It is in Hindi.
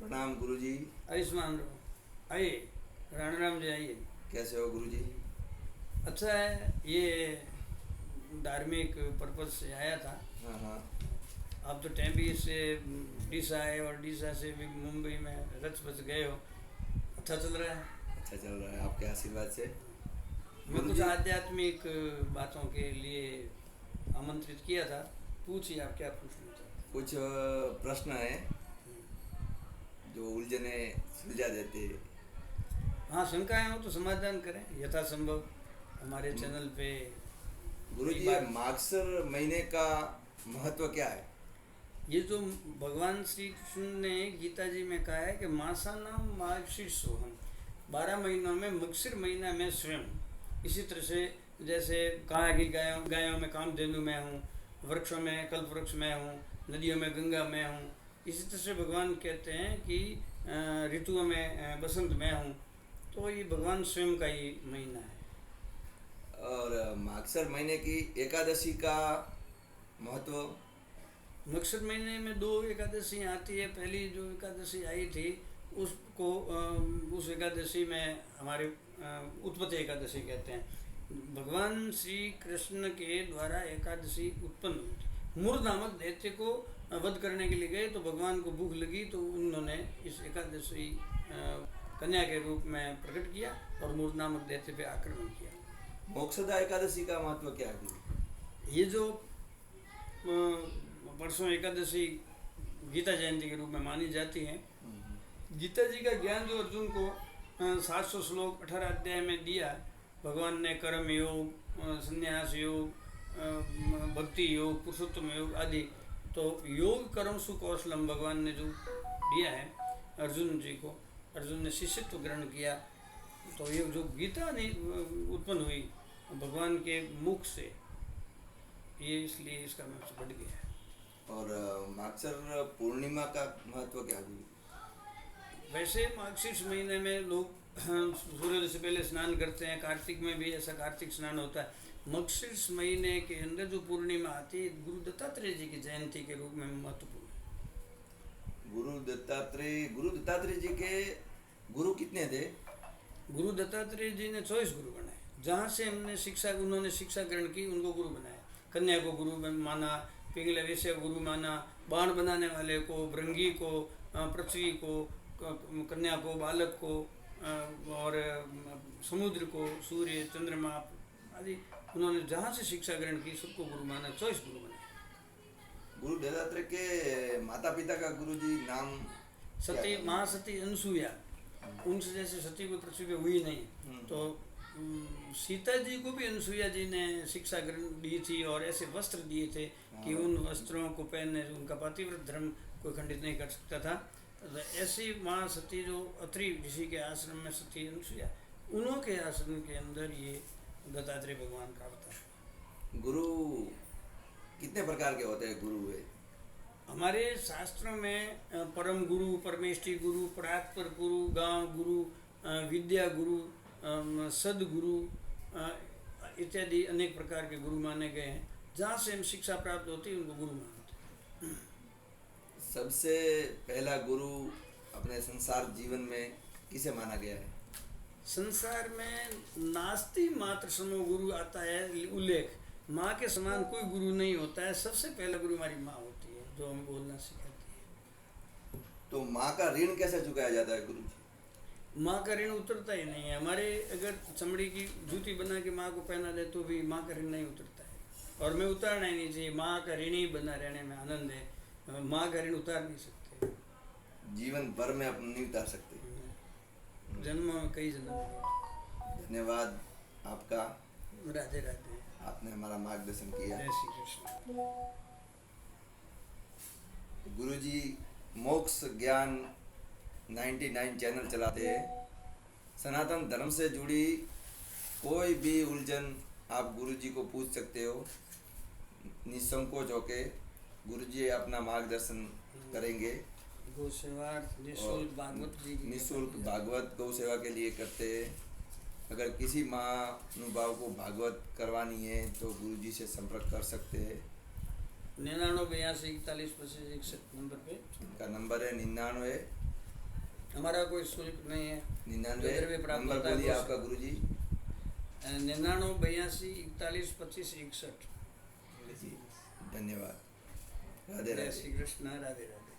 प्रणाम गुरुजी। आयुष्मान रहो। आइए, राणा राम जी आइए। कैसे हो गुरुजी? अच्छा है ये, धार्मिक पर्पज से आया था। हाँ हाँ। आप तो टेम्बी से डीसा आए और डीसा से भी मुंबई में रच बच गए हो। अच्छा चल रहा है। अच्छा चल रहा है आपके आशीर्वाद से। मैं कुछ गुरुजी, आध्यात्मिक बातों के लिए आमंत्रित किया था। पूछिए आप क्या पूछना चाहते कुछ प्रश्न है जो उलझने सुलझा देते। हैं। हाँ, शंकाएं हो तो समाधान करें यथासंभव हमारे चैनल पे। कोई गुरुजी, ये बात, मार्गशीर महीने का महत्व क्या है? ये जो भगवान श्री कृष्ण ने गीता जी में कहा है कि मासानाम मार्गशीर्षोहम, 12 महीनों में मगशिर महीना में स्वयं। इसी तरह से जैसे कहा है कि गायों गायों में कामधेनु मैं हूँ, वृक्षों में कल्प वृक्ष मैं हूँ, नदियों में गंगा मैं हूँ। इसी तरह से भगवान कहते हैं कि ऋतुओं में बसंत मैं हूँ। तो ये भगवान स्वयं का ही महीना है। और मार्गशीर महीने की एकादशी का महत्व? नक्षत्र महीने में दो एकादशी आती है। पहली जो एकादशी आई थी उसको उस एकादशी में हमारे उत्पत्ति एकादशी कहते हैं। भगवान श्री कृष्ण के द्वारा एकादशी उत्पन्न हुई थी। मुर नामक दैत्य को वध करने के लिए गए तो भगवान को भूख लगी तो उन्होंने इस एकादशी कन्या के रूप में प्रकट किया और मुर नामक दैत्य पे आक्रमण किया। मोक्षदा एकादशी का महत्व क्या है गुरु? ये जो परसों एकादशी गीता जयंती के रूप में मानी जाती है। गीता जी का ज्ञान जो अर्जुन को 700 श्लोक 18 अध्याय में दिया, भगवान ने कर्म योग, संन्यास योग, भक्ति योग, पुरुषोत्तम योग आदि, तो योग कर्म सुकौशलम भगवान ने जो दिया है अर्जुन जी को, अर्जुन ने शिष्यत्व ग्रहण किया। तो ये जो गीता ने उत्पन्न हुई भगवान के मुख से, ये इसलिए इसका महत्व बढ़ गया है। और मार्गशीर पूर्णिमा का महत्व क्या है गुरु? वैसे मार्गशीर्ष महीने में लोग सूर्योदय से पहले स्नान करते हैं। कार्तिक में भी ऐसा कार्तिक स्नान होता है। मार्गशीर्ष महीने के अंदर जो पूर्णिमा आती है गुरु दत्तात्रेय जी की जयंती के रूप में महत्वपूर्ण है। गुरु दत्तात्रेय जी के गुरु कितने थे? गुरु दत्तात्रेय जी ने 24 गुरु बनाए। जहाँ से उन्होंने शिक्षा ग्रहण की उनको गुरु बनाया। कन्या को गुरु माना, पिंगला वेश्या को गुरु माना, बाण बनाने वाले को, भृंगी को, पृथ्वी को, कन्या को, बालक को, और समुद्र को, सूर्य चंद्रमा आदि, उन्होंने जहाँ से शिक्षा ग्रहण की सबको गुरु माना। 24 गुरु बनाए। गुरु दत्तात्रेय के माता पिता का गुरु जी नाम सती, महासती अनसुईया, उनसे जैसे सती को पृथ्वी पे हुई नहीं, तो सीता जी को भी अनसुईया जी ने शिक्षा ग्रहण दी थी और ऐसे वस्त्र दिए थे कि उन वस्त्रों को पहनने से उनका पतिव्रत धर्म कोई खंडित नहीं कर सकता था। तो ऐसी माँ सती जो अत्रि ऋषि के आश्रम में सती अनसुईया, उन्हों के आश्रम के अंदर ये दत्तात्रेय भगवान का अवतार। गुरु कितने प्रकार के होते हैं गुरु है? हमारे शास्त्रों में परम गुरु, परमेष्टि गुरु, परात्पर गुरु, गांव गुरु, विद्या गुरु, सदगुरु इत्यादि अनेक प्रकार के गुरु माने गए हैं। जहाँ से हम शिक्षा प्राप्त होती है उनको गुरु मानते हैं। सबसे पहला गुरु अपने संसार जीवन में किसे माना गया है? संसार में नास्ति मात्र समो गुरु आता है उल्लेख। माँ के समान कोई गुरु नहीं होता है। सबसे पहला गुरु हमारी माँ होती है जो हमें बोलना सिखाती है। तो माँ का ऋण कैसे चुकाया जाता है गुरु जी? माँ का ऋण उतरता ही नहीं है। हमारे अगर चमड़ी की जूती बना के माँ को पहना दे तो भी माँ का ऋण नहीं उतरता है। और मैं उतारना ही नहीं चाहिए। माँ का ऋण ही बना रहने में आनंद है। माँ का ऋण उतार नहीं सकते। जीवन भर में आप नहीं उतार सकते। जन्म में कई जन्म। धन्यवाद आपका। राधे राधे। आपने हमारा मार्गदर्शन किया। जय श्री कृष्ण। गुरु जी मोक्ष ज्ञान 99 चैनल चलाते हैं। सनातन धर्म से जुड़ी कोई भी उलझन आप गुरु जी को पूछ सकते हो निसंकोच होके। गुरु जी अपना मार्गदर्शन करेंगे। गौ सेवा निःशुल्क भागवत जी की निःशुल्क भागवत गौ सेवा के लिए करते हैं। अगर किसी महानुभाव को भागवत करवानी है तो गुरु जी से संपर्क कर सकते हैं। 99 82 41 25 61 नंबर पे। उनका नंबर है 99 हमारा कोई शुल्क नहीं है। 99 जो द्रव्य प्राप्त नंबर होता है बोलिए वो- आपका गुरुजी। 99 82 41 25 61। जी धन्यवाद। राधे जय राधे। श्री कृष्ण, राधे राधे।